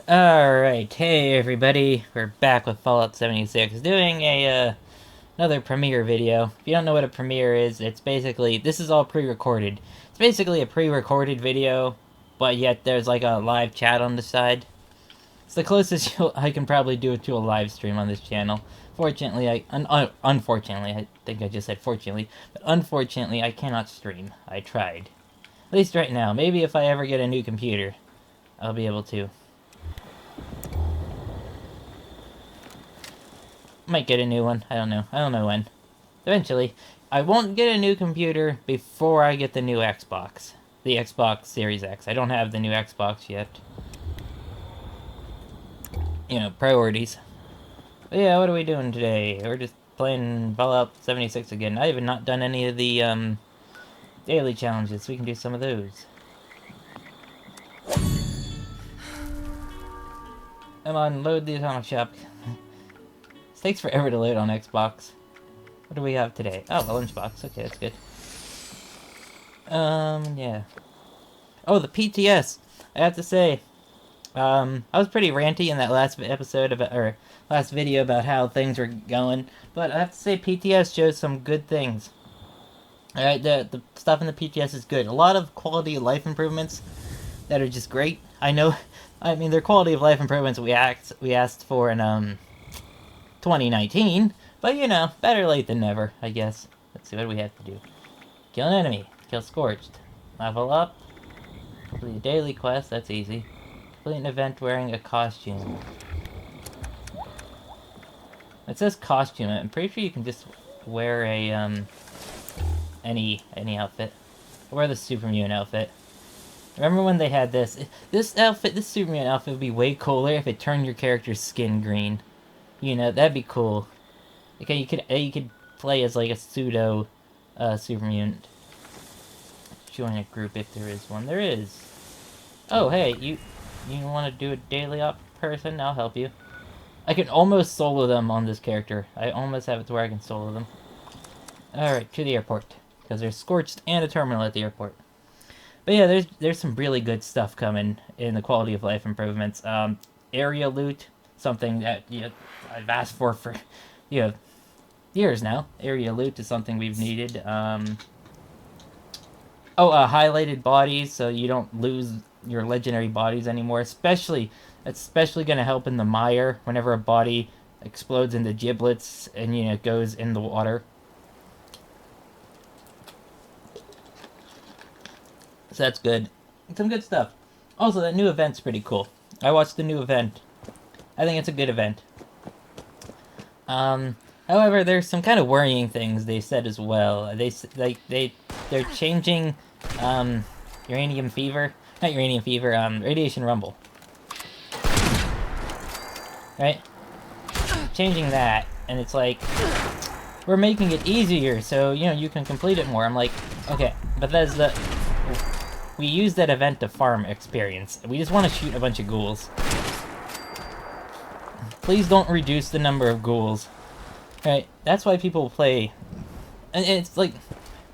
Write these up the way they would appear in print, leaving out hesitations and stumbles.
Alright, hey everybody, we're back with Fallout 76, doing another premiere video. If you don't know what a premiere is, it's basically, this is all pre-recorded. It's basically a pre-recorded video, but yet there's like a live chat on the side. It's the closest I can probably do it to a live stream on this channel. Fortunately, unfortunately, I think I just said fortunately, but unfortunately I cannot stream. I tried. At least right now. Maybe if I ever get a new computer, I'll be able to. Might get a new one. I don't know. I don't know when. Eventually. I won't get a new computer before I get the new Xbox. The Xbox Series X. I don't have the new Xbox yet. You know, priorities. But yeah, what are we doing today? We're just playing Fallout 76 again. I have not done any of the, daily challenges. We can do some of those. Come on, load the atomic shop. This takes forever to load on Xbox. What do we have today? Oh, a lunchbox. Okay, that's good. Yeah. Oh, the PTS. I have to say, I was pretty ranty in that last episode about, or last video about how things were going, but I have to say PTS shows some good things. Alright, the stuff in the PTS is good. A lot of quality of life improvements that are just great. I know, I mean, they're quality of life improvements we asked for in, 2019, but you know, better late than never, I guess. Let's see, what do we have to do? Kill an enemy. Kill Scorched. Level up. Complete a daily quest, that's easy. Complete an event wearing a costume. It says costume, I'm pretty sure you can just wear a, any outfit. I'll wear the Supermutant outfit. Remember when they had this? This Supermutant outfit would be way cooler if it turned your character's skin green. You know, that'd be cool. Okay, you could play as like a pseudo super mutant. Join a group if there is one. There is. Oh, hey, you want to do a daily op person? I'll help you. I can almost solo them on this character. I almost have it to where I can solo them. Alright, to the airport. Because there's Scorched and a terminal at the airport. But yeah, there's some really good stuff coming in the quality of life improvements. Area loot, something that I've asked for years now. Area loot is something we've needed. Highlighted bodies, so you don't lose your legendary bodies anymore. Especially going to help in the mire whenever a body explodes into giblets and goes in the water. So that's good. Some good stuff. Also, that new event's pretty cool. I watched the new event. I think it's a good event. However, there's some kind of worrying things they said as well. They're changing uranium fever, not uranium fever, radiation rumble. Right? Changing that, and it's like we're making it easier so you can complete it more. I'm like, okay, but we use that event to farm experience. We just want to shoot a bunch of ghouls. Please don't reduce the number of ghouls. Right? That's why people play. And it's like,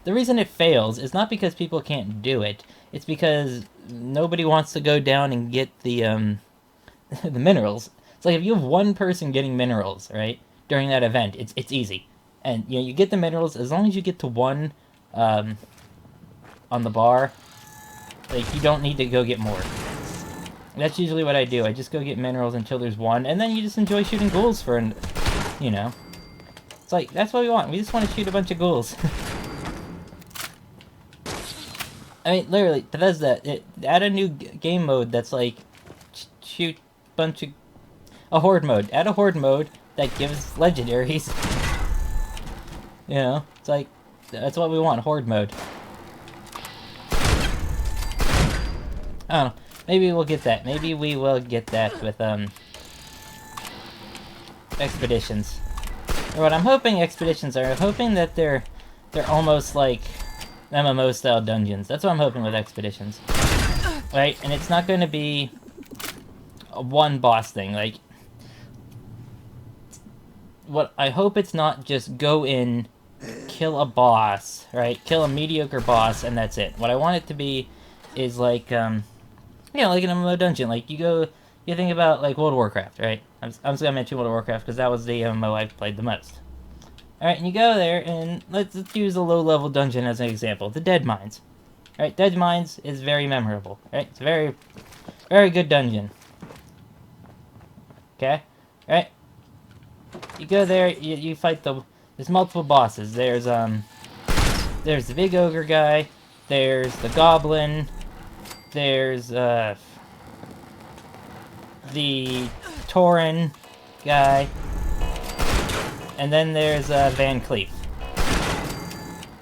the reason it fails is not because people can't do it. It's because nobody wants to go down and get the the minerals. It's like if you have one person getting minerals, right, during that event, it's easy. And you get the minerals as long as you get to one on the bar. Like, you don't need to go get more. That's usually what I do. I just go get minerals until there's one, and then you just enjoy shooting ghouls for It's like, that's what we want. We just want to shoot a bunch of ghouls. I mean, literally, Bethesda, add a new game mode that's like, shoot a bunch of... A horde mode. Add a horde mode that gives legendaries. It's like, that's what we want, horde mode. I don't know. Maybe we'll get that. Maybe we will get that with, expeditions. Or what I'm hoping expeditions are, I'm hoping that they're almost like MMO-style dungeons. That's what I'm hoping with expeditions. Right? And it's not going to be a one boss thing. Like, what I hope it's not just go in, kill a boss, right? Kill a mediocre boss, and that's it. What I want it to be is like, like an MMO dungeon. Like, you you think about like World of Warcraft, right? I'm just gonna mention World of Warcraft because that was the MMO I've played the most. All right, and you go there, and let's use a low-level dungeon as an example, the Dead Mines. All right, Dead Mines is very memorable. Right, it's a very, very good dungeon. Okay, all right. You go there, you fight there's multiple bosses. There's the big ogre guy. There's the goblin. There's the Tauren guy. And then there's Van Cleef.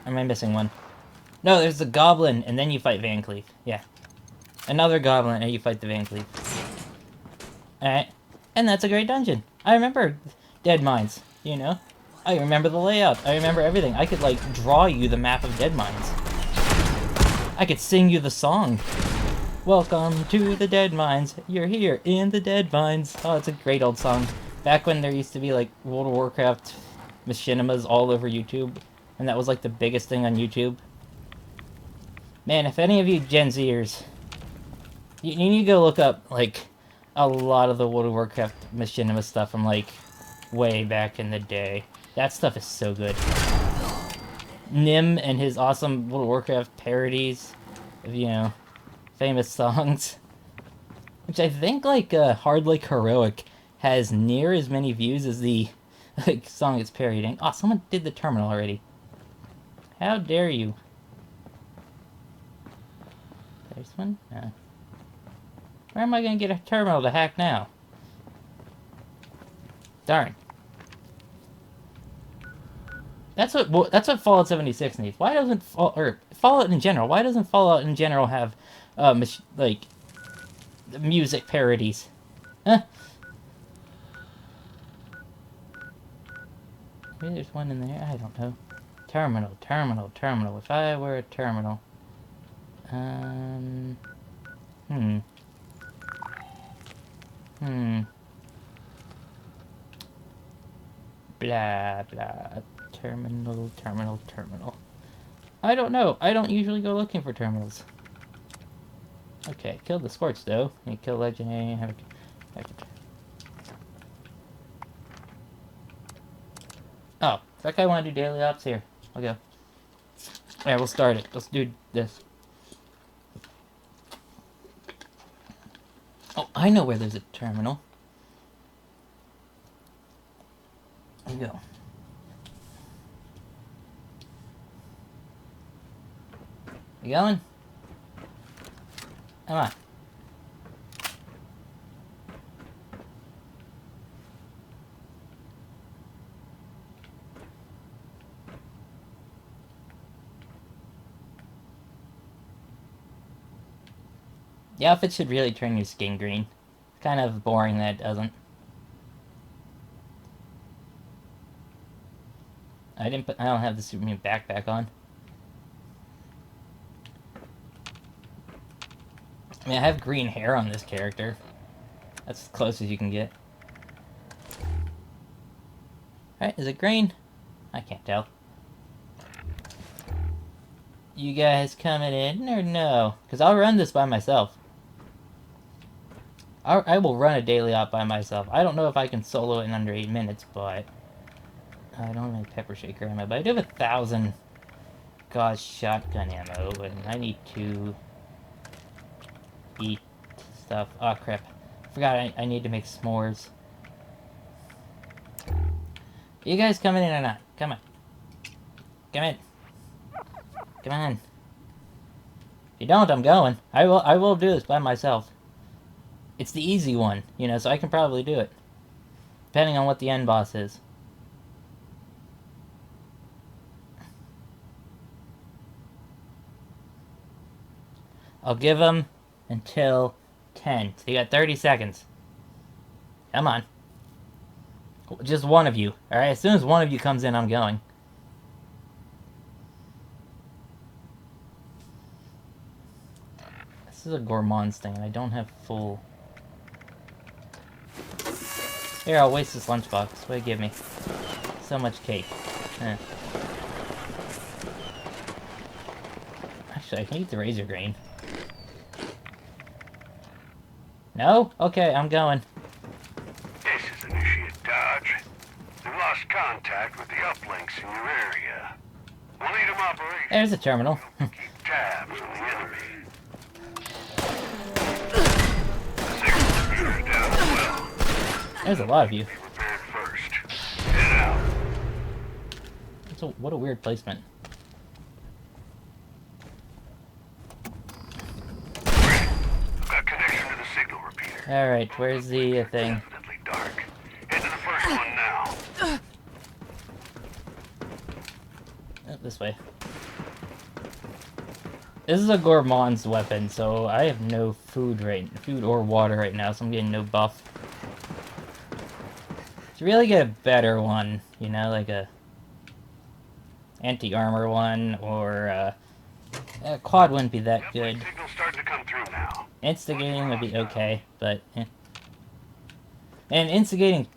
Or am I missing one? No, there's the goblin, and then you fight Van Cleef. Yeah. Another goblin, and you fight the Van Cleef. Alright. And that's a great dungeon. I remember Dead Mines, you know? I remember the layout. I remember everything. I could, like, draw you the map of Dead Mines. I could sing you the song. Welcome to the Dead Mines. You're here in the Dead Mines. Oh, it's a great old song. Back when there used to be, like, World of Warcraft machinimas all over YouTube. And that was, like, the biggest thing on YouTube. Man, if any of you Gen Zers... You need to go look up, like, a lot of the World of Warcraft machinima stuff from, like, way back in the day. That stuff is so good. Nim and his awesome World of Warcraft parodies of, you know, famous songs. Which I think, like, Hard Like Heroic has near as many views as the, like, song it's parodying. Oh, someone did the terminal already. How dare you? There's one? No. Where am I gonna get a terminal to hack now? Darn. That's what Fallout 76 needs. Why doesn't Fallout in general? Why doesn't Fallout in general have like music parodies? Huh? Maybe there's one in there. I don't know. Terminal. If I were a terminal. Blah, blah. Terminal. I don't know. I don't usually go looking for terminals. Okay, kill the Scorch, though. You kill Legendary. Oh, that guy want to do daily ops here. I'll go. Alright, we'll start it. Let's do this. Oh, I know where there's a terminal. There you go. You going? Come on. The outfit should really turn your skin green. It's kind of boring that it doesn't. I don't have the Superman backpack on. I mean, I have green hair on this character. That's as close as you can get. Alright, is it green? I can't tell. You guys coming in or no? Because I'll run this by myself. I will run a daily op by myself. I don't know if I can solo it in under 8 minutes, but... I don't have any pepper shaker ammo, but I do have 1,000 Gauss shotgun ammo, and I need to eat stuff. Oh crap. Forgot I need to make s'mores. You guys coming in or not? Come on. Come in. Come on. If you don't, I'm going. I will do this by myself. It's the easy one, you know, so I can probably do it. Depending on what the end boss is. I'll give them until 10. So you got 30 seconds. Come on. Just one of you. Alright, as soon as one of you comes in, I'm going. This is a gourmand's thing, and I don't have full... Here, I'll waste this lunchbox. What do you give me? So much cake. Actually, I can eat the razor grain. No? Okay, I'm going. This is Initiate Dodge. We've lost contact with the uplinks in your area. We'll need them operational. There's a terminal. Keep tabs on the enemy. The signal repeater's down as well. There's a lot of you. Be prepared first. Head out. What a weird placement. I've got connection to the signal repeater. Alright, where's the thing? Definitely dark. Head to the first one now. Oh, this way. This is a gourmand's weapon, so I have no food or water right now, so I'm getting no buff. To really get a better one, you know, like a anti-armor one, or a quad wouldn't be that good. Signal's starting to come through now. Instigating would be okay, but and instigating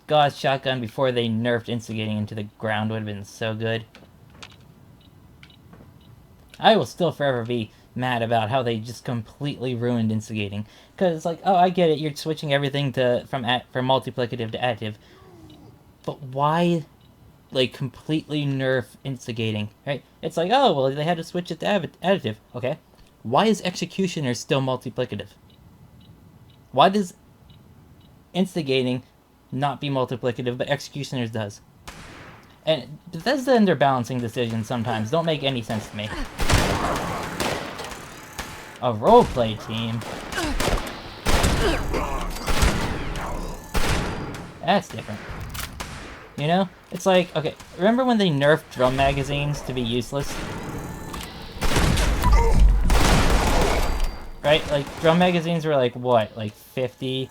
Gauss shotgun before they nerfed instigating into the ground would have been so good. I will still forever be mad about how they just completely ruined instigating. Because it's like, oh, I get it, you're switching everything from multiplicative to additive. But why, like, completely nerf instigating, right? It's like, oh, well, they had to switch it to additive. Okay. Why is executioner still multiplicative? Why does instigating not be multiplicative, but executioners does? And Bethesda and their balancing decisions sometimes don't make any sense to me. A roleplay team? That's different. You know? It's like, okay, remember when they nerfed drum magazines to be useless? Right? Like, drum magazines were like, what? Like 50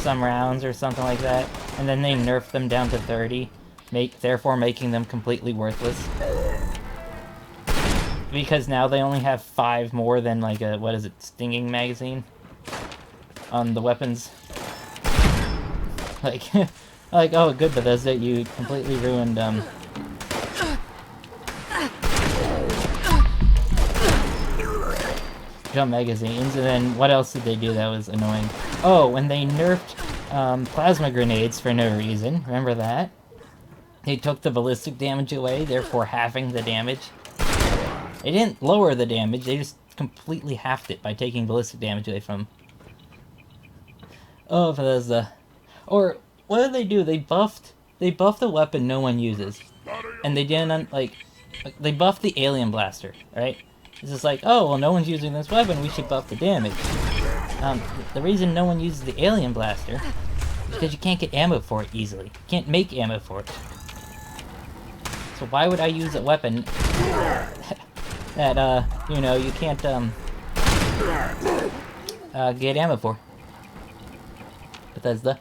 some rounds or something like that? And then they nerfed them down to 30, therefore making them completely worthless. Because now they only have 5 more than, like, a, what is it, stinging magazine? On the weapons. Like, like, oh, good Bethesda, you completely ruined, jump magazines, and then what else did they do that was annoying? Oh, when they nerfed, plasma grenades for no reason, remember that? They took the ballistic damage away, therefore halving the damage. They didn't lower the damage, they just completely halved it by taking ballistic damage away from... Oh, Bethesda. Or, what did they do? They buffed a weapon no one uses. And they didn't, like, they buffed the alien blaster, right? It's just like, oh, well, no one's using this weapon, we should buff the damage. The reason no one uses the alien blaster is because you can't get ammo for it easily. You can't make ammo for it. So why would I use a weapon that, you know, you can't, get ammo for? Bethesda.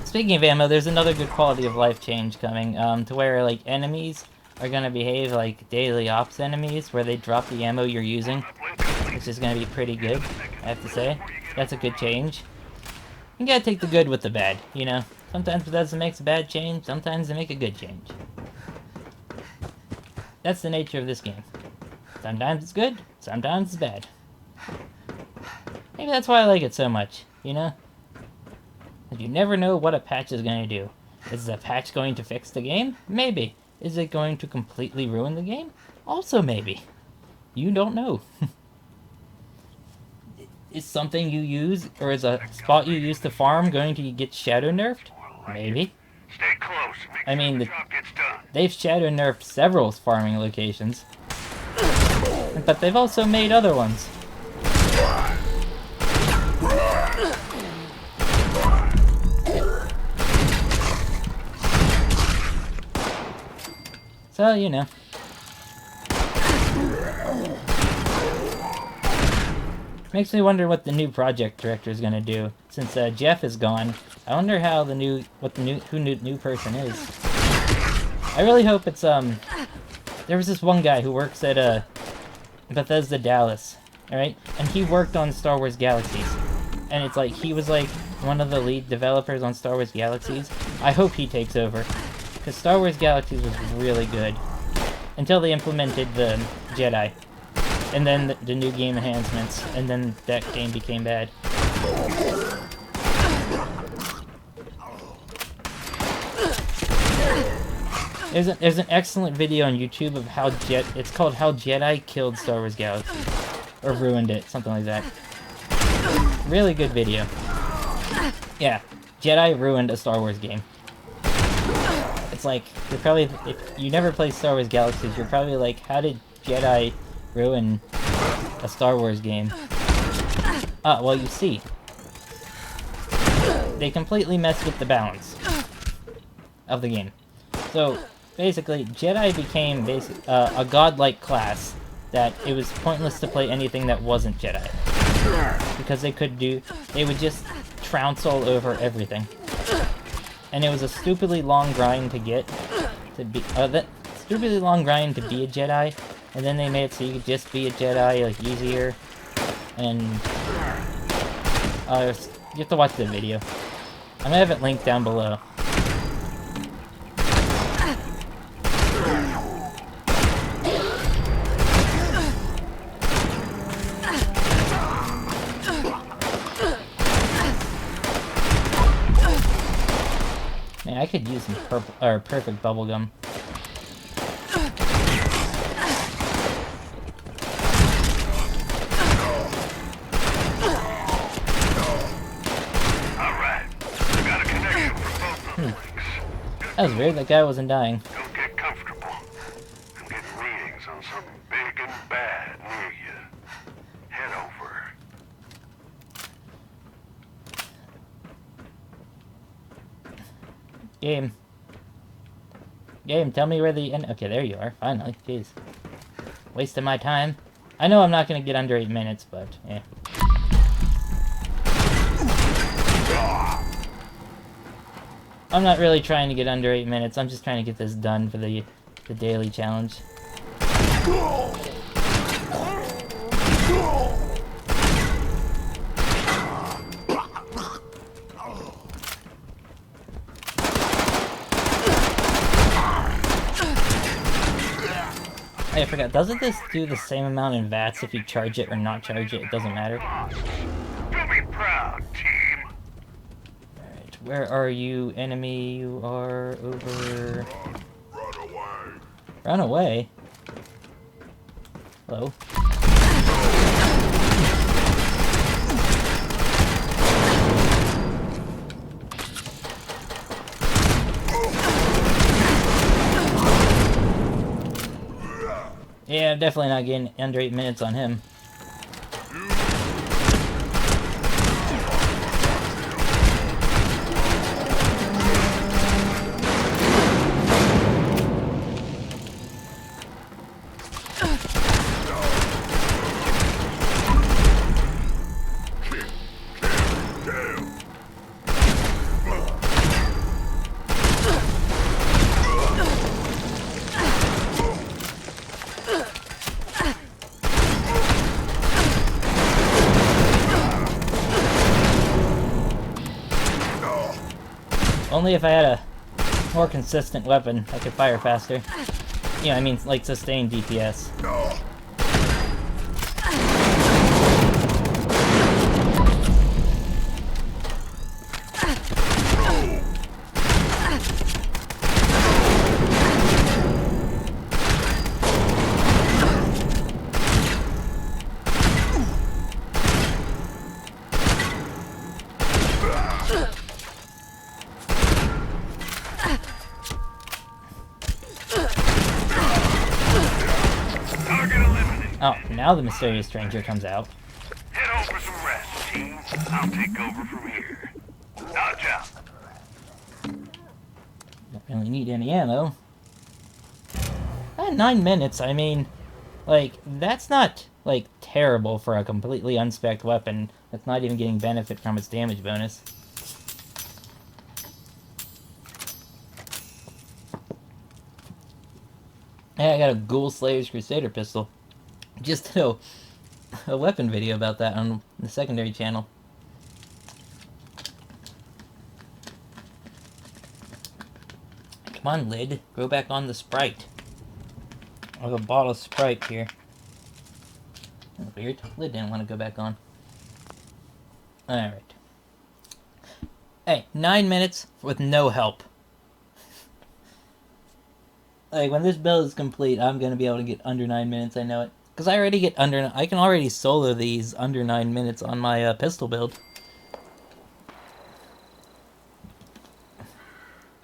Speaking of ammo, there's another good quality of life change coming, to where, like, enemies are gonna behave like daily ops enemies, where they drop the ammo you're using, which is gonna be pretty good, I have to say. That's a good change. You gotta take the good with the bad, you know? Sometimes Bethesda makes a bad change, sometimes they make a good change. That's the nature of this game. Sometimes it's good, sometimes it's bad. Maybe that's why I like it so much, you know? Because you never know what a patch is going to do. Is the patch going to fix the game? Maybe. Is it going to completely ruin the game? Also maybe. You don't know. Is something you use, or is a spot you use to farm going to get shadow nerfed? Maybe. Stay close. I mean, the job gets done. They've shadow nerfed several farming locations. But they've also made other ones. So, you know. Makes me wonder what the new project director is gonna do. Since Jeff is gone, I wonder how who new person is. I really hope it's there was this one guy who works at Bethesda Dallas, alright? And he worked on Star Wars Galaxies. And it's like he was like one of the lead developers on Star Wars Galaxies. I hope he takes over. Because Star Wars Galaxies was really good. Until they implemented the Jedi. and then the new game enhancements, and then that game became bad. There's an excellent video on YouTube of how it's called How Jedi Killed Star Wars Galaxies. Or ruined it, something like that. Really good video. Yeah, Jedi ruined a Star Wars game. It's like, you're probably, if you never play Star Wars Galaxies, you're probably like, how did Jedi ruin a Star Wars game? Well, you see. They completely messed with the balance of the game. So, basically, Jedi became a godlike class that it was pointless to play anything that wasn't Jedi. Because they would just trounce all over everything. And it was a stupidly long grind to get, stupidly long grind to be a Jedi, and then they made it so you could just be a Jedi, like, easier, and, you have to watch the video. I'm gonna have it linked down below. Man, I could use some perfect bubblegum. That was weird, that guy wasn't dying. Don't get comfortable. I'm getting readings on something big and bad near you. Head over. Game, tell me where the end. Okay, there you are, finally. Jeez. Wasting my time. I know I'm not gonna get under 8 minutes, but, yeah. I'm not really trying to get under 8 minutes, I'm just trying to get this done for the daily challenge. Hey, I forgot, doesn't this do the same amount in VATS if you charge it or not charge it? It doesn't matter. Do me proud, team. Alright, where are you, enemy? You are over... Run away. Run away? Hello? Yeah, I'm definitely not getting under 8 minutes on him. Only if I had a more consistent weapon, I could fire faster. Yeah, I mean, like, sustained DPS. Oh, now the mysterious stranger comes out. Head over some rest, team. I'll take over from here. Dodge out. Don't really need any ammo. 9 minutes, I mean, like, that's not, like, terrible for a completely unspec'd weapon that's not even getting benefit from its damage bonus. Hey, I got a Ghoul Slayer's Crusader pistol. Just did a weapon video about that on the secondary channel. Come on, lid. Go back on the Sprite. I have a bottle of Sprite here. Weird. Lid didn't want to go back on. Alright. Hey, 9 minutes with no help. Like, when this build is complete, I'm gonna be able to get under 9 minutes, I know it. Because I can already solo these under 9 minutes on my pistol build.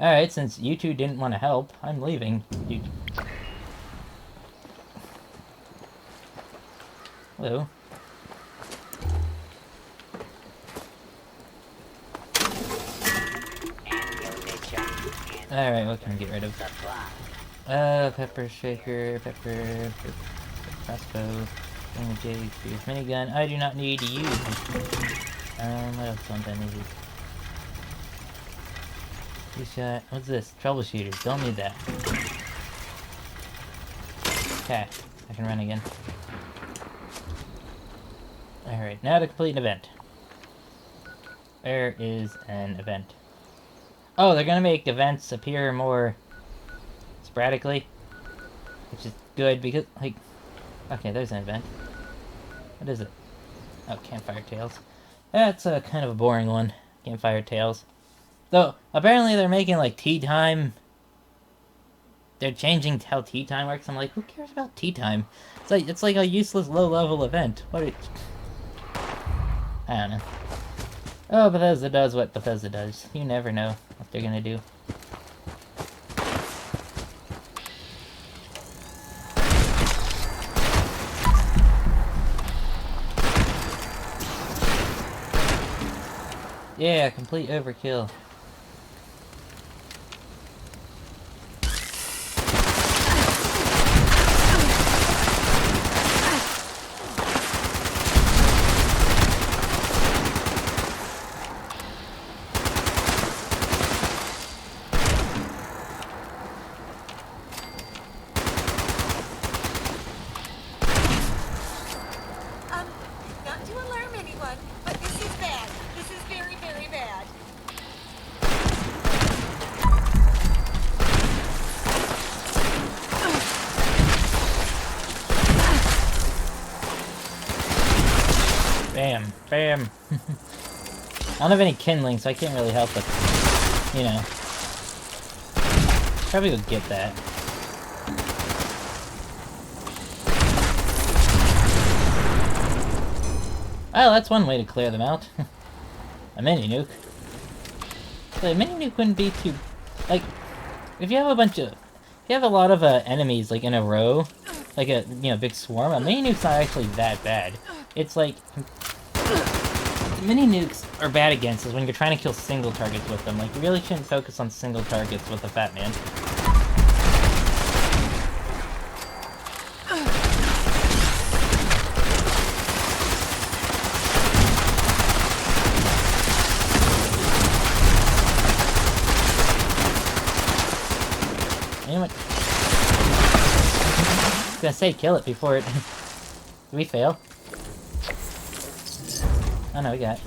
Alright, since you two didn't want to help, I'm leaving. Hello. Alright, what can I get rid of? Pepper shaker, pepper crossbow, J Fierce minigun. I do not need to use. What else don't I need? Two-shot. What's this? Troubleshooter. Don't need that. Okay, I can run again. Alright, now to complete an event. Where is an event? Oh, they're gonna make events appear more sporadically, which is good because, like, okay, there's an event. What is it? Oh, Campfire Tales. That's a kind of a boring one. Campfire Tales. Though, apparently they're making, like, tea time. They're changing how tea time works. I'm like, who cares about tea time? It's like a useless low-level event. I don't know. Oh, Bethesda does what Bethesda does. You never know what they're gonna do. Yeah, complete overkill. Not to alarm anyone, but this is bad. This is very, very bad. Bam. Bam. I don't have any kindling, so I can't really help it. You know. Probably go get that. Well, that's one way to clear them out. A mini nuke. So a mini nuke wouldn't be too... Like, if you have a lot of enemies, like, in a row, like a, big swarm, a mini nuke's not actually that bad. It's like... Mini nukes are bad against is when you're trying to kill single targets with them. Like, you really shouldn't focus on single targets with a Fat Man. Anyway. I was gonna say kill it before it... Did we fail? Oh no, we got it.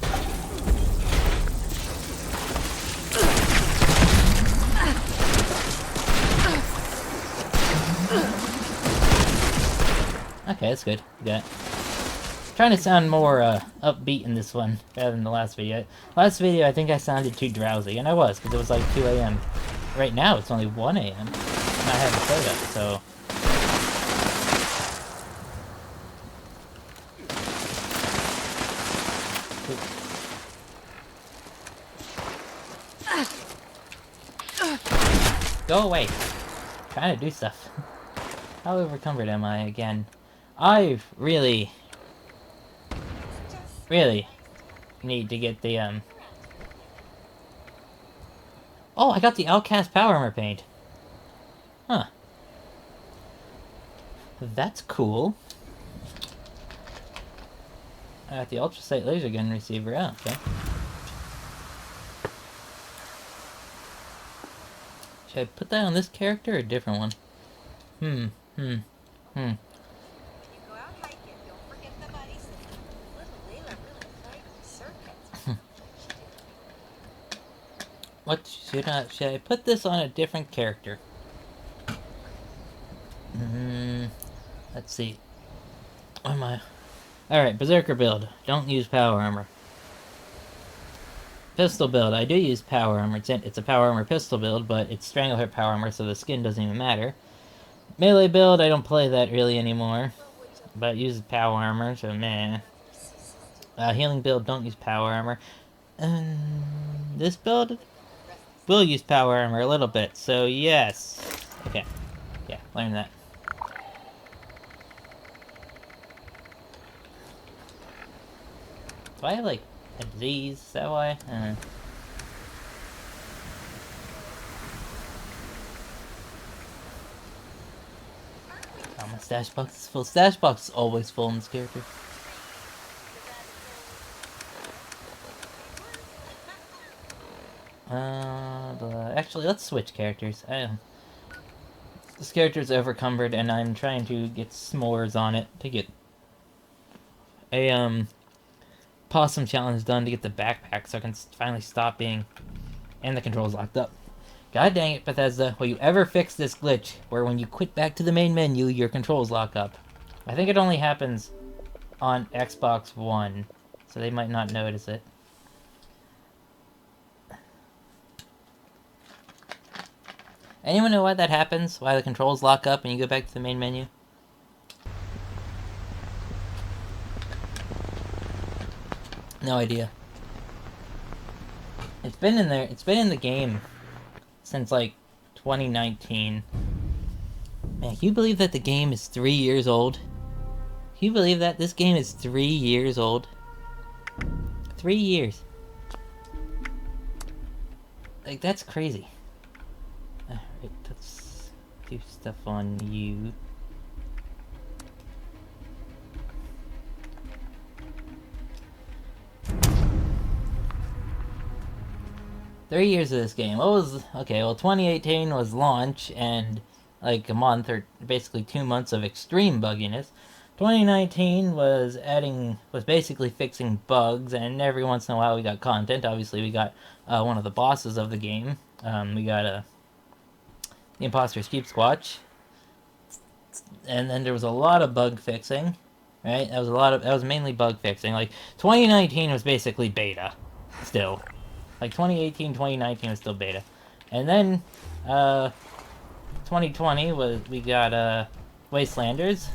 Okay, that's good. We got it. Trying to sound more upbeat in this one rather than the last video. Last video, I think I sounded too drowsy, and I was, because it was like 2 a.m. Right now, it's only 1 a.m. and I haven't soda, so... Go away! Trying to do stuff. How overcumbered am I again? I really need to get the, Oh, I got the Outcast Power Armor paint! Huh. That's cool. I got the Ultrasight Laser Gun Receiver. Oh, okay. Should I put that on this character or a different one? When you go out hiking, don't forget the buddies. Little Layla really liked the circuit. What should I put this on a different character? Let's see. What am I? Alright, Berserker build. Don't use power armor. Pistol build. I do use power armor. It's a power armor pistol build, but it's Strangleheart power armor, so the skin doesn't even matter. Melee build, I don't play that really anymore. But it uses power armor, so meh. Healing build, don't use power armor. This build will use power armor a little bit, so yes. Okay. Yeah, learn that. Do I have, like, a disease? Is that why? Oh, my stash box is full. Stash box is always full in this character. Actually, let's switch characters. This character's overcumbered, and I'm trying to get s'mores on it to get a, possum challenge done to get the backpack so I can finally stop being... And the controls locked up. God dang it, Bethesda. Will you ever fix this glitch where when you quit back to the main menu, your controls lock up? I think it only happens on Xbox One, so they might not notice it. Anyone know why that happens? Why the controls lock up and you go back to the main menu? No idea. It's been in there. It's been in the game since like 2019. Man, can you believe that the game is 3 years old? Can you believe that this game is 3 years old? 3 years. Like, that's crazy. Alright, let's do stuff on you. Three years of this game. What was... Okay, well, 2018 was launch, and like a month, or basically 2 months of extreme bugginess. 2019 was basically fixing bugs, and every once in a while we got content. Obviously, we got one of the bosses of the game. We got the Imposter's Keep Squatch. And then there was a lot of bug fixing, right? That was mainly bug fixing. Like, 2019 was basically beta, still. Like, 2018, 2019 was still beta. And then, 2020 we got, Wastelanders.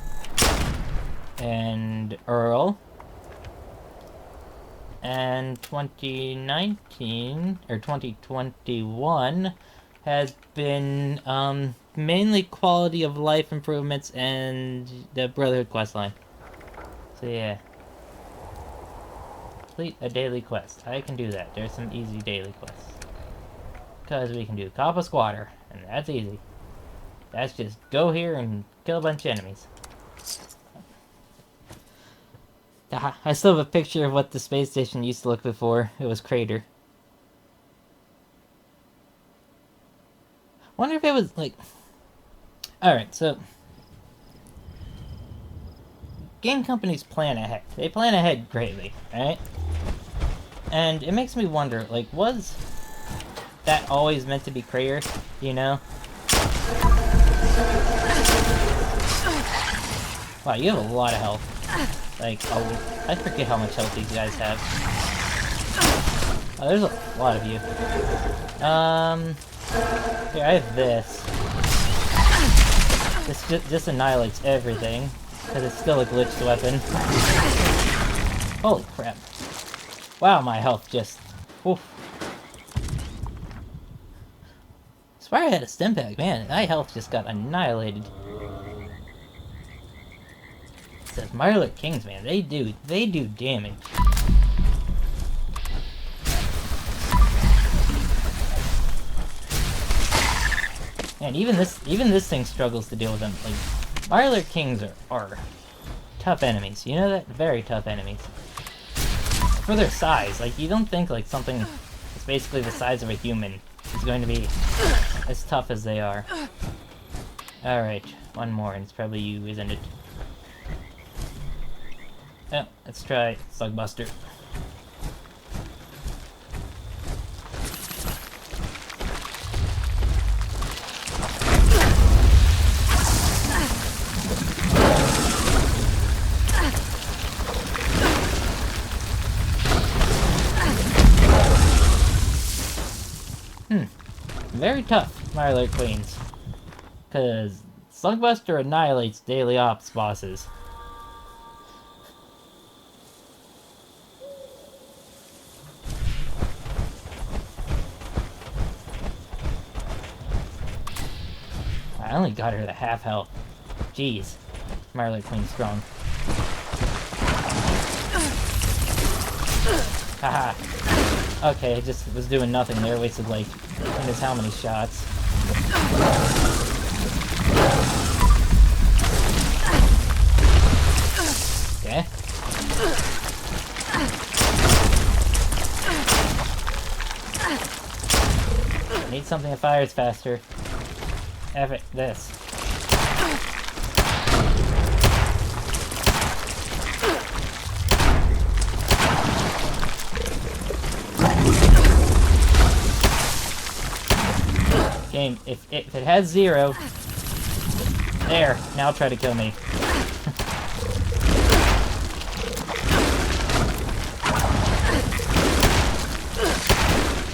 And Earl. And 2019, or 2021, has been, mainly quality of life improvements and the Brotherhood questline. So, yeah. Complete a daily quest. I can do that. There's some easy daily quests. Because we can do Cop a Squatter, and that's easy. That's just go here and kill a bunch of enemies. I still have a picture of what the space station used to look before. It was Crater. Wonder if it was, like... Alright, so... Game companies plan ahead. They plan ahead greatly, right? And it makes me wonder, like, was that always meant to be Crater, you know? Wow, you have a lot of health. Like, I forget how much health these guys have. Oh, there's a lot of you. Here, I have this. This just annihilates everything. Because it's still a glitched weapon. Holy crap. Wow, my health just... Oof. I swear I had a stim pack. Man, my health just got annihilated. It says Mirelurk Kings, man. They do damage. And even this thing struggles to deal with them. Like, Mirelurk Kings are tough enemies. You know that? Very tough enemies. For their size, like, you don't think, like, something that's basically the size of a human is going to be as tough as they are. Alright, one more, and it's probably you, isn't it? Oh, let's try Slugbuster. Very tough, Marler Queens. Because Slugbuster annihilates daily ops bosses. I only got her to half health. Jeez. Marler Queen's strong. Haha. Okay, it just was doing nothing there. Wasted like, goodness how many shots. Okay. Need something that fires faster. F it, this. Game, if it has 0, there, now try to kill me.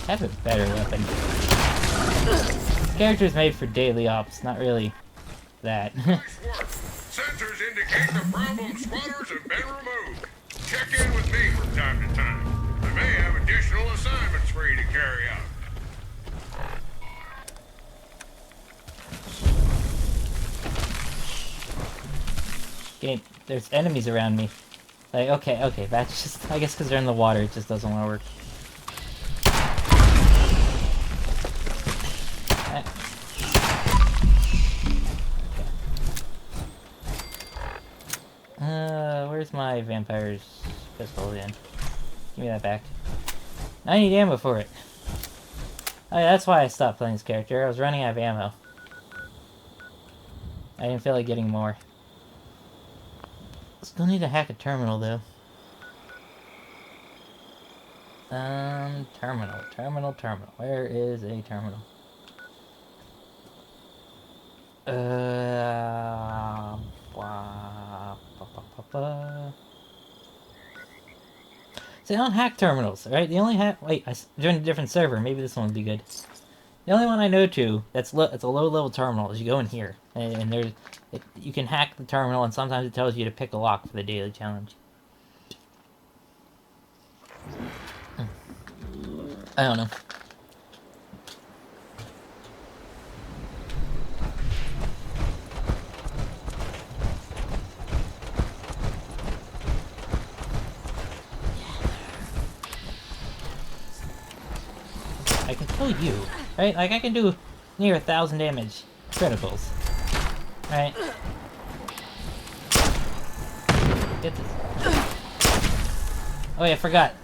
Have a better weapon. Character's made for daily ops, not really that. Sensors indicate the problem squatters have been removed. Check in with me from time to time. I may have additional assignments for you to carry out. Game, there's enemies around me. Like, okay, that's just, I guess because they're in the water, it just doesn't want to work. Where's my vampire's pistol again? Give me that back. I need ammo for it. Oh yeah, that's why I stopped playing this character. I was running out of ammo. I didn't feel like getting more. Still need to hack a terminal though. Terminal. Where is a terminal? See, I don't hack terminals, right? The only wait, I joined a different server. Maybe this one would be good. The only one I know to it's a low-level terminal is you go in here, and there's you can hack the terminal, and sometimes it tells you to pick a lock for the daily challenge. I don't know. I can kill you, right? Like, I can do near 1,000 damage criticals, right? Get this. Oh yeah, I forgot.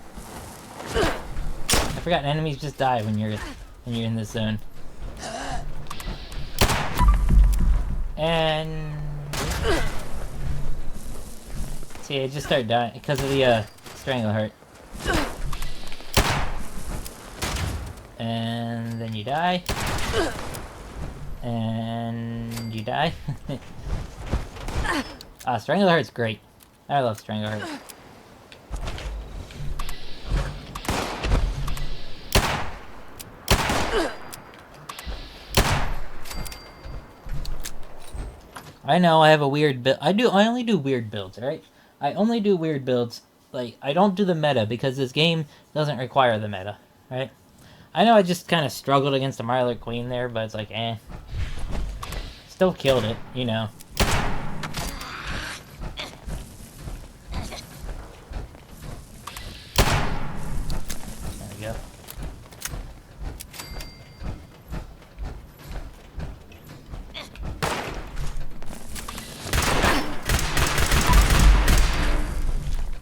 Enemies just die when you're in this zone. And see, I just start dying because of the Strangleheart. And then you die. And you die. Strangleheart's great. I love Strangleheart. I know I have a weird build. I only do weird builds, right? I only do weird builds. Like, I don't do the meta because this game doesn't require the meta, right? I know I just kind of struggled against the Marler Queen there, but it's like, eh. Still killed it, you know. There we go.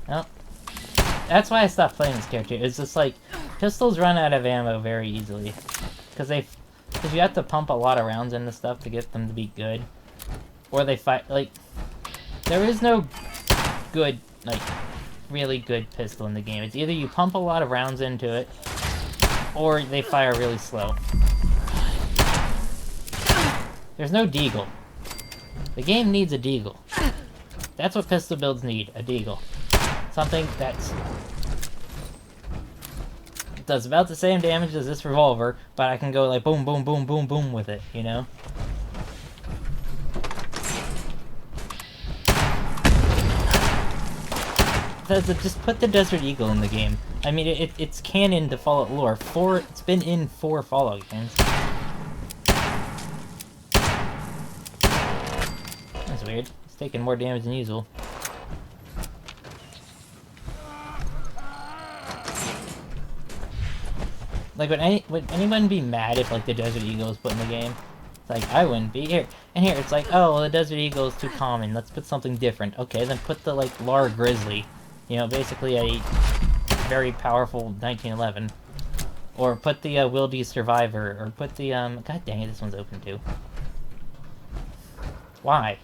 Well, that's why I stopped playing this character. It's just like, pistols run out of ammo very easily. Because you have to pump a lot of rounds into stuff to get them to be good. Or they fight, like, there is no good, like, really good pistol in the game. It's either you pump a lot of rounds into it, or they fire really slow. There's no deagle. The game needs a deagle. That's what pistol builds need, a deagle. Something that's It does about the same damage as this revolver, but I can go like boom, boom, boom, boom, boom with it, you know? Just put the Desert Eagle in the game. I mean, it's canon to Fallout lore. It's been in 4 Fallout games. That's weird. It's taking more damage than usual. Like, would anyone be mad if, like, the Desert Eagle was put in the game? It's like, I wouldn't be. Here, it's like, oh, well, the Desert Eagle is too common. Let's put something different. Okay, then put the, like, Lara Grizzly. You know, basically a very powerful 1911. Or put the Wildy Survivor. Or put the, God dang it, this one's open too. Why?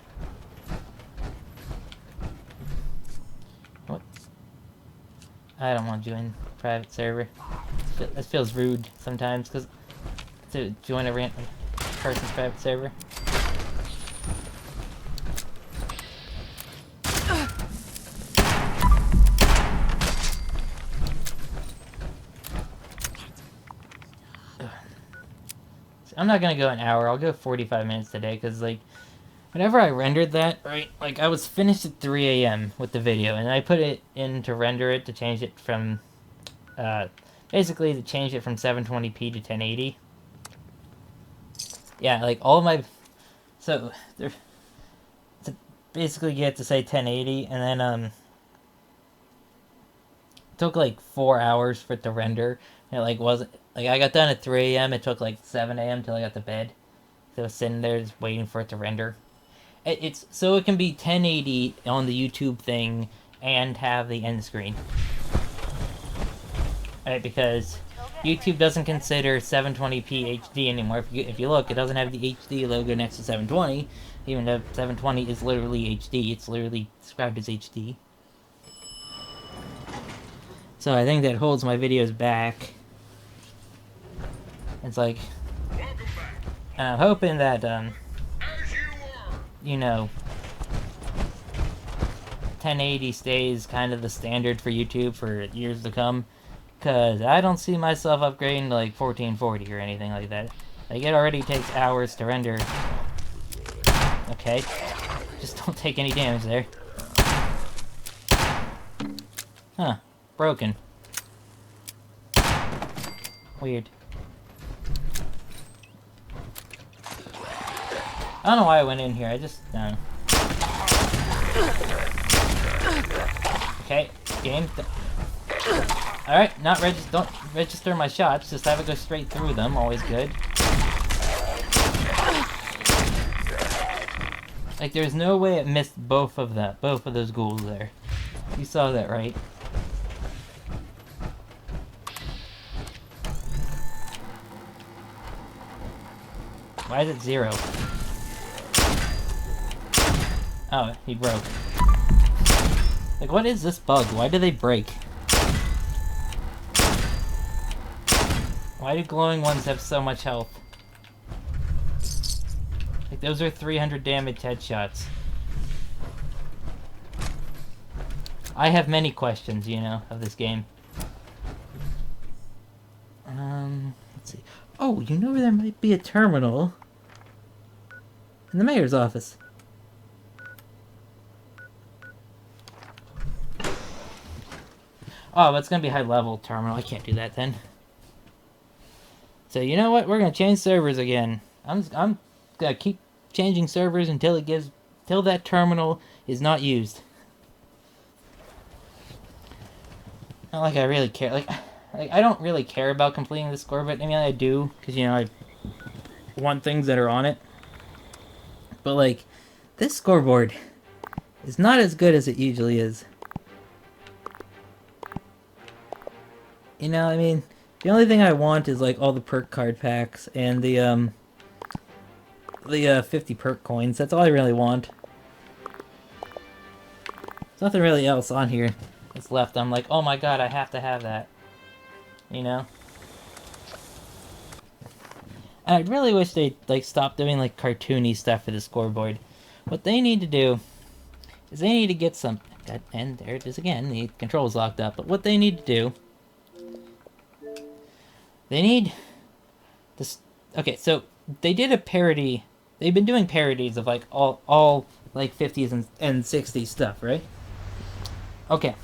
What? I don't want to join private server. This feels rude sometimes, because to join a random person's private server. I'm not gonna go an hour, I'll go 45 minutes today, because, like, whenever I rendered that, right, like, I was finished at 3 a.m. with the video, and I put it in to render it, to change it from, basically to change it from 720p to 1080. Yeah, like, all of my, so, there, to basically get to say 1080, and then, it took, like, 4 hours for it to render, and it, like, wasn't, like, I got done at 3 a.m., it took, like, 7 a.m. till I got to bed. So I was sitting there just waiting for it to render. It's so it can be 1080 on the YouTube thing and have the end screen. Right, because YouTube doesn't consider 720p HD anymore. If you look, it doesn't have the HD logo next to 720, even though 720 is literally HD. It's literally described as HD. So I think that holds my videos back. It's like, I'm hoping that, you know, 1080 stays kind of the standard for YouTube for years to come, because I don't see myself upgrading to, like, 1440 or anything like that. Like, it already takes hours to render. Okay, just don't take any damage there. Huh, broken. Weird. I don't know why I went in here, I just, Okay, game. Alright, don't register my shots, just have it go straight through them, always good. Like, there's no way it missed both of those ghouls there. You saw that, right? Why is it 0? Oh, he broke. Like, what is this bug? Why do they break? Why do glowing ones have so much health? Like, those are 300 damage headshots. I have many questions, you know, of this game. Let's see. Oh, you know where there might be a terminal? In the mayor's office. Oh, but it's gonna be high-level terminal. I can't do that then. So you know what? We're gonna change servers again. I'm gonna keep changing servers until that terminal is not used. Not like I really care. Like I don't really care about completing the score, but I mean I do, because you know I want things that are on it. But like, this scoreboard is not as good as it usually is. You know, I mean, the only thing I want is like all the perk card packs and the 50 perk coins. That's all I really want. There's nothing really else on here that's left. I'm like, oh my god, I have to have that. You know? And I really wish they'd like stop doing like cartoony stuff for the scoreboard. What they need to do is they need to get some... And there it is again, the control's locked up. But what they need to do They need this. Okay, so they did a parody. They've been doing parodies of like all like 50s and 60s stuff, right? Okay.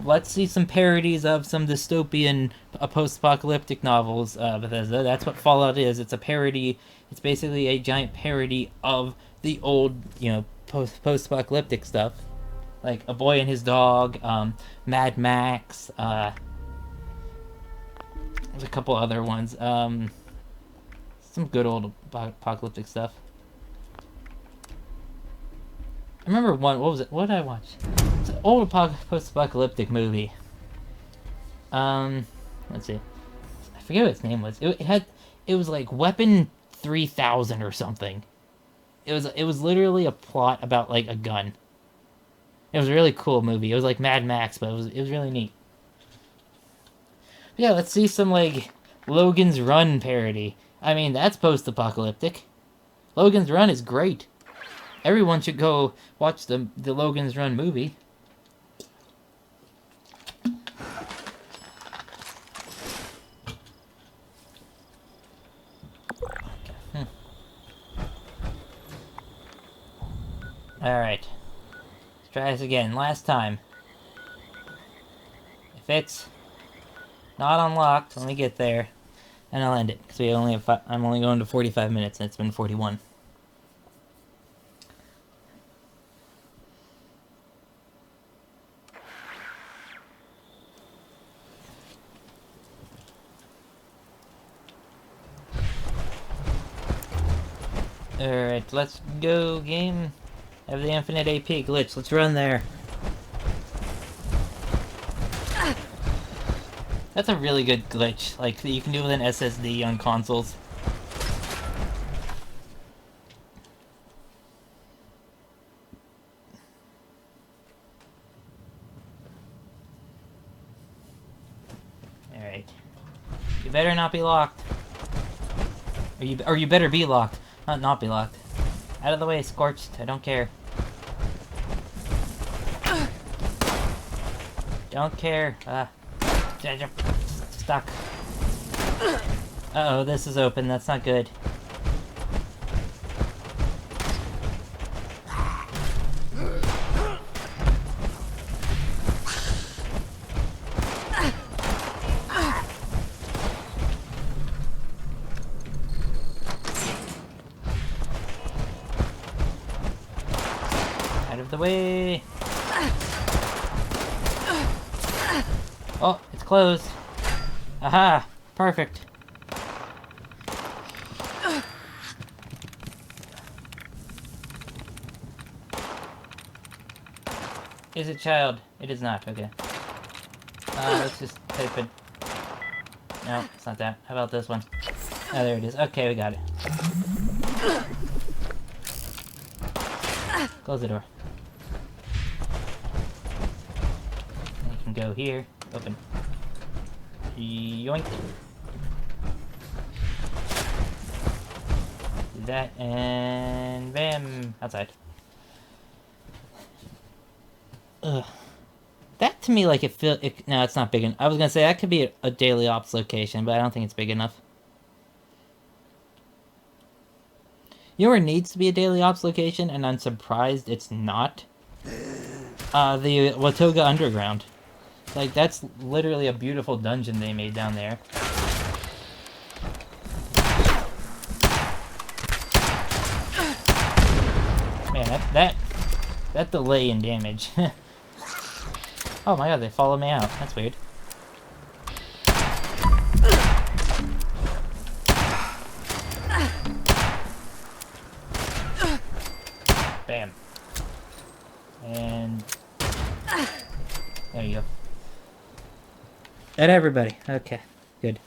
Let's see some parodies of some dystopian post-apocalyptic novels. Bethesda. That's what Fallout is. It's a parody. It's basically a giant parody of the old, post-apocalyptic stuff, like A Boy and His Dog, Mad Max. There's a couple other ones. Some good old apocalyptic stuff. I remember one. What was it? What did I watch? It's an old post-apocalyptic movie. Let's see. I forget what its name was. It was like Weapon 3000 or something. It was literally a plot about like a gun. It was a really cool movie. It was like Mad Max, but it was really neat. But yeah, let's see some like Logan's Run parody. I mean, that's post-apocalyptic. Logan's Run is great. Everyone should go watch the Logan's Run movie. Alright. Let's try this again. Last time. If it's not unlocked when we get there, and I'll end it. Because we only have I'm only going to 45 minutes and it's been 41. Alright, let's go, game. Have the infinite AP glitch. Let's run there. That's a really good glitch, like, that you can do with an SSD on consoles. Alright. You better not be locked. Or you better be locked. Not be locked. Out of the way, Scorched. I don't care. Don't care. Stuck. Uh-oh, this is open. That's not good. Out of the way. Oh, it's closed. Aha! Perfect. Is it child? It is not. Okay. Let's just type it. No, it's not that. How about this one? Oh, there it is. Okay, we got it. Close the door. And you can go here. Open. Yoink. Do that, and bam! Outside. Ugh. That to me, like, no, it's not big enough. I was gonna say that could be a daily ops location, but I don't think it's big enough. You know where it needs to be a daily ops location, and I'm surprised it's not? The Watoga Underground. Like, that's literally a beautiful dungeon they made down there. Man, that delay in damage. Oh my god, they followed me out. That's weird. Bam. And there you go. At everybody. Okay, good.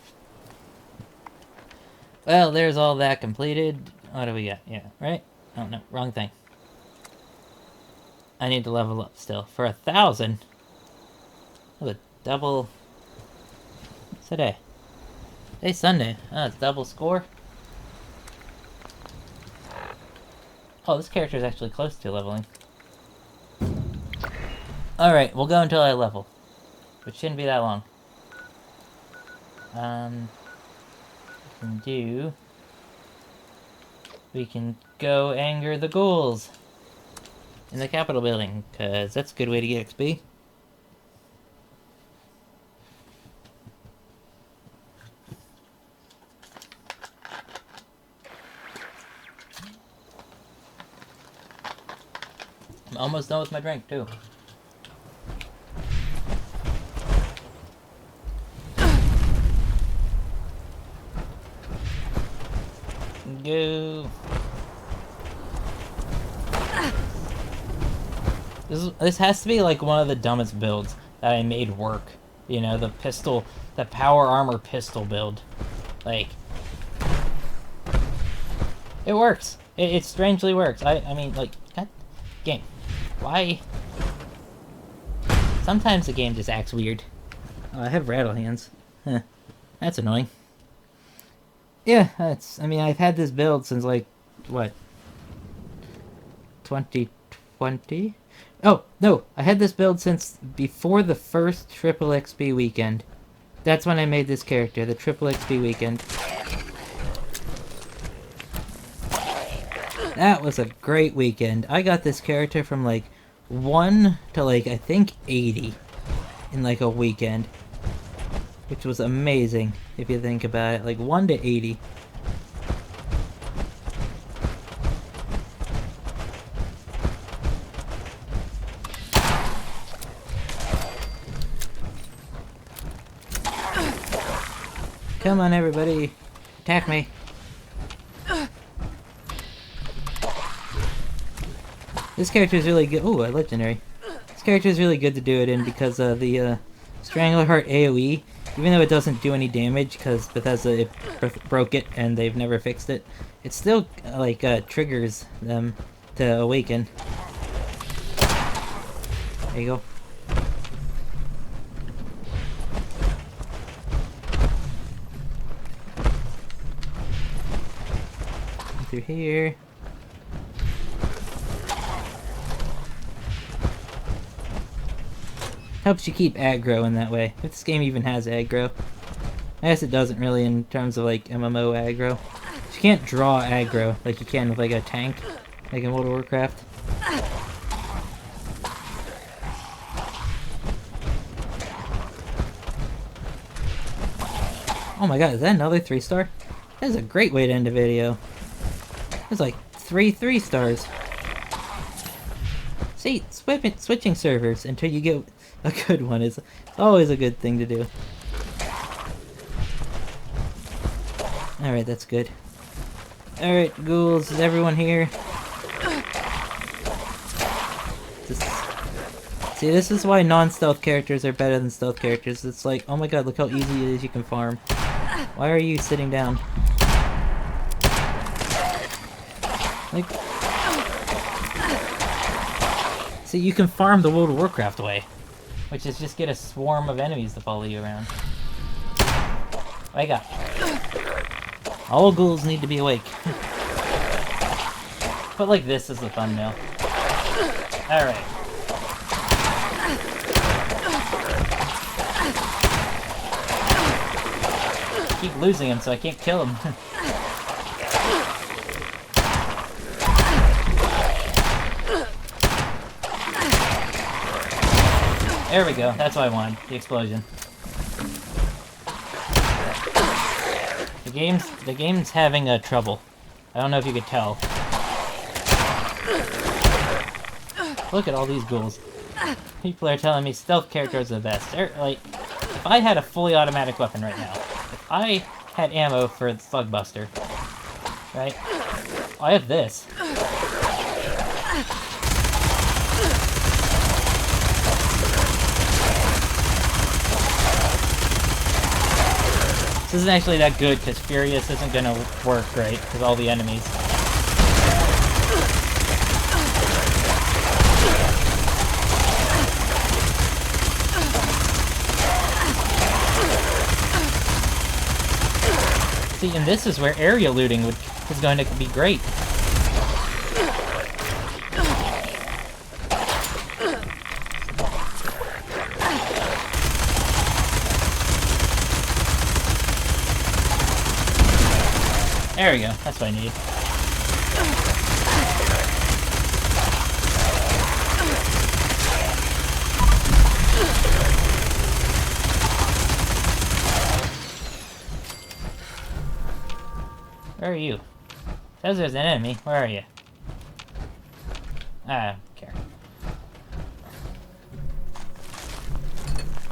Well, there's all that completed. What do we got? Yeah, right? Oh, no, wrong thing. I need to level up still. For 1,000? Oh, a double... What's today? Today's Sunday. Oh, it's double score? Oh, this character is actually close to leveling. Alright, we'll go until I level. Which shouldn't be that long. We can go anger the ghouls in the Capitol building, because that's a good way to get XP. I'm almost done with my drink, too. Go. This has to be like one of the dumbest builds that I made work. You know, the pistol, the power armor pistol build. Like, it works. It strangely works. I mean, like, God, game. Why? Sometimes the game just acts weird. Oh, I have rattle hands. Huh. That's annoying. Yeah, I mean, I've had this build since, like, what? 2020? Oh, no, I had this build since before the first Triple XP weekend. That's when I made this character, the Triple XP weekend. That was a great weekend. I got this character from, like, 1 to, like, I think 80 in, like, a weekend. Which was amazing, if you think about it. Like, 1 to 80. Come on, everybody. Attack me. This character is really good. Ooh, a legendary. This character is really good to do it in because the Strangleheart AoE, even though it doesn't do any damage because Bethesda broke it and they've never fixed it, it still like triggers them to awaken. There you go. Through here. Helps you keep aggro in that way. If this game even has aggro. I guess it doesn't really in terms of like MMO aggro. You can't draw aggro like you can with like a tank, like in World of Warcraft. Oh my god, is that another 3-star? That is a great way to end a video. There's like 3 3-stars. See, switching servers until you get a good one is always a good thing to do. Alright, that's good. Alright, ghouls, is everyone here? See, this is why non-stealth characters are better than stealth characters. It's like, oh my god, look how easy it is you can farm. Why are you sitting down? Like, see, you can farm the World of Warcraft way, which is just get a swarm of enemies to follow you around. Wake up. All ghouls need to be awake. But like this is the thumbnail. Alright. Keep losing him so I can't kill him. There we go, that's what I wanted, the explosion. The game's having trouble. I don't know if you could tell. Look at all these ghouls. People are telling me stealth characters are the best. Like, if I had a fully automatic weapon right now, if I had ammo for the Slugbuster, right? I have this. This isn't actually that good because Furious isn't gonna work great because all the enemies. See, and this is where area looting is going to be great. There we go. That's what I need. Where are you? Says there's an enemy. Where are you? I don't care.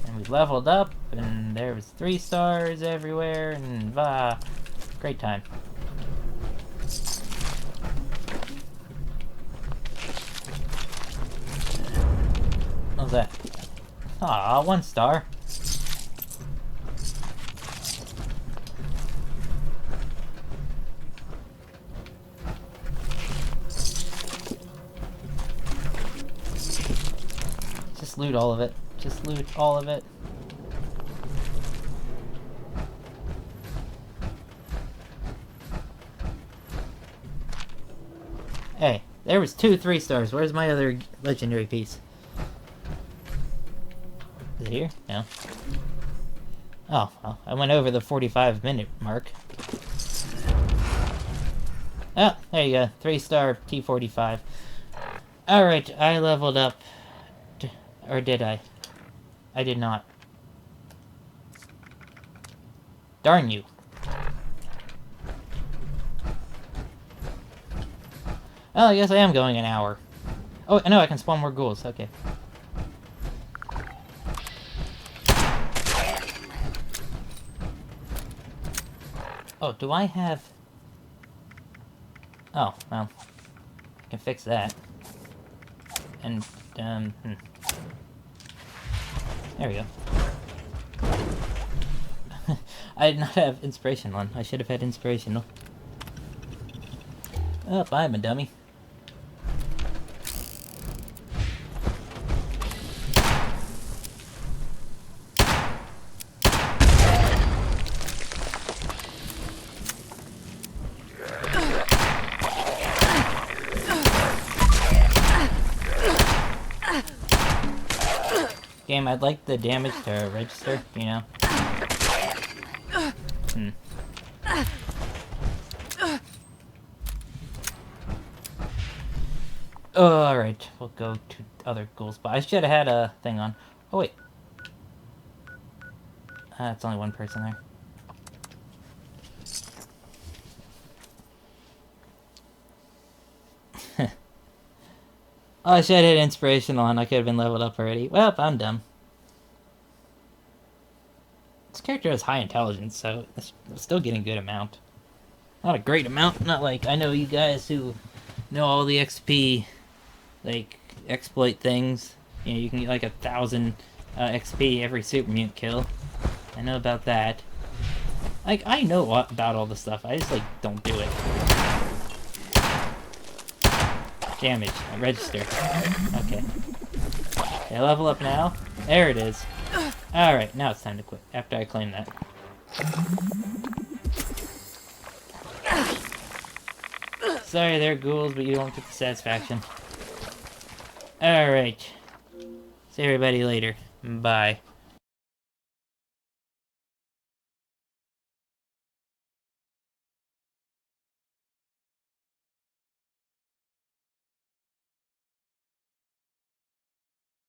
And we leveled up, and there was 3 stars everywhere, and great time. What was that? Aw, 1 star. Just loot all of it. Just loot all of it. Hey, there was 2 3 stars. Where's my other legendary piece? Is it here? No. Oh, well, I went over the 45-minute mark. Oh, there you go. 3-star T45. Alright, I leveled up. Or did I? I did not. Darn you. Oh, I guess I am going an hour. Oh, no, I can spawn more ghouls. Okay. Oh, do I have... Oh, well. I can fix that. And, There we go. I did not have inspiration on. I should have had inspirational. Oh, I'm a dummy. Game, I'd like the damage to register, you know? Oh, alright, we'll go to other ghouls, but I should have had a thing on. Oh, wait. It's only 1 person there. Oh, I should have had inspirational on. I could have been leveled up already. Well, I'm dumb. This character has high intelligence, so it's still getting a good amount. Not a great amount. Not like I know you guys who know all the XP, like, exploit things. You know, you can get like 1,000 XP every super mutant kill. I know about that. Like, I know about all the stuff. I just, like, don't do it. Damage. Register. Okay. Okay, level up now. There it is. Alright, now it's time to quit. After I claim that. Sorry, they're ghouls, but you don't get the satisfaction. Alright. See everybody later. Bye.